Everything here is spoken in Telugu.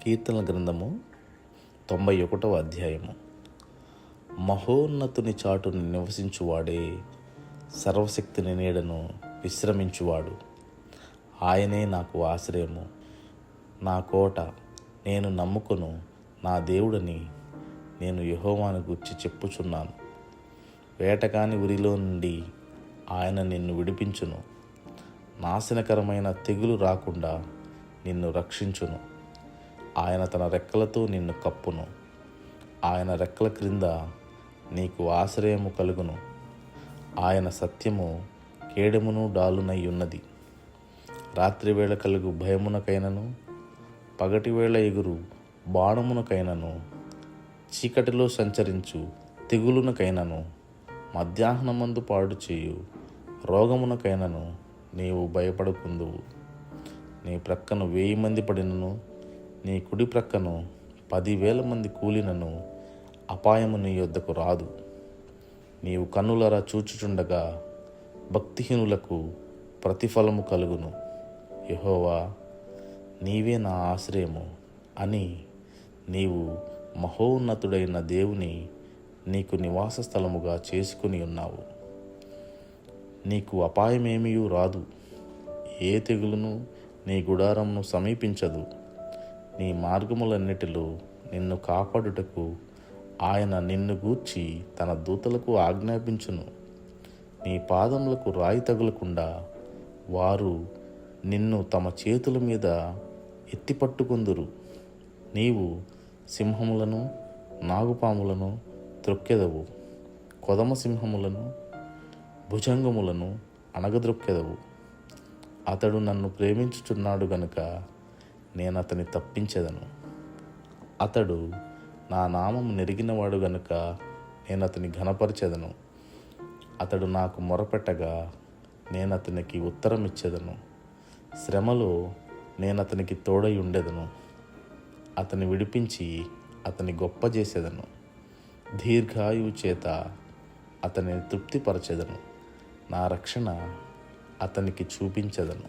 కీర్తనల గ్రంథము 91వ అధ్యాయము. మహోన్నతుని చాటుని నివసించువాడే సర్వశక్తిని నీడను విశ్రమించువాడు. ఆయనే నాకు ఆశ్రయము, నా కోట, నేను నమ్ముకొను నా దేవుడని నేను యెహోవాను గూర్చి చెప్పుచున్నాను. వేటగాని ఉరిలో నుండి ఆయన నిన్ను విడిపించును, నాశనకరమైన తెగులు రాకుండా నిన్ను రక్షించును. ఆయన తన రెక్కలతో నిన్ను కప్పును, ఆయన రెక్కల క్రింద నీకు ఆశ్రయము కలుగును. ఆయన సత్యము కేడెమును డాలునై ఉన్నది. రాత్రివేళ కలుగు భయమునకైనను, పగటివేళ ఎగురు బాణమునకైనను, చీకటిలో సంచరించు తెగులునకైనను, మధ్యాహ్నమందు పాడు చేయు రోగమునకైనను నీవు భయపడకుందువు. నీ ప్రక్కను 1000 మంది పడినను, నీ కుడి ప్రక్కను 10,000 మంది కూలినను అపాయము నీ యొద్దకు రాదు. నీవు కన్నులరా చూచుచుండగా భక్తిహీనులకు ప్రతిఫలము కలుగును. యెహోవా, నీవే నా ఆశ్రయము అని నీవు మహోన్నతుడైన దేవుని నీకు నివాస స్థలముగా చేసుకుని ఉన్నావు. నీకు అపాయమేమీ రాదు, ఏ తెగులును నీ గుడారమును సమీపించదు. నీ మార్గములన్నిటిలో నిన్ను కాపాడుటకు ఆయన నిన్ను గూర్చి తన దూతలకు ఆజ్ఞాపించును. నీ పాదములకు రాయి తగులకుండా వారు నిన్ను తమ చేతుల మీద ఎత్తిపట్టుకొందురు. నీవు సింహములను నాగుపాములను త్రొక్కెదవు, కొదమ సింహములను భుజంగములను అణగద్రొక్కెదవు. అతడు నన్ను ప్రేమించుచున్నాడు గనుక నేను అతని తప్పించెదను. అతడు నా నామము నెరిగినవాడు గనుక నేను అతని ఘనపరచెదను. అతడు నాకు మొరపెట్టగా నేను అతనికి ఉత్తరం ఇచ్చెదను. శ్రమలో నేను అతనికి తోడై ఉండెదను. అతని విడిపించి అతని గొప్ప చేసేదను. దీర్ఘాయువు చేత అతనిని తృప్తిపరచెదను. నా రక్షణ అతనికి చూపించెదను.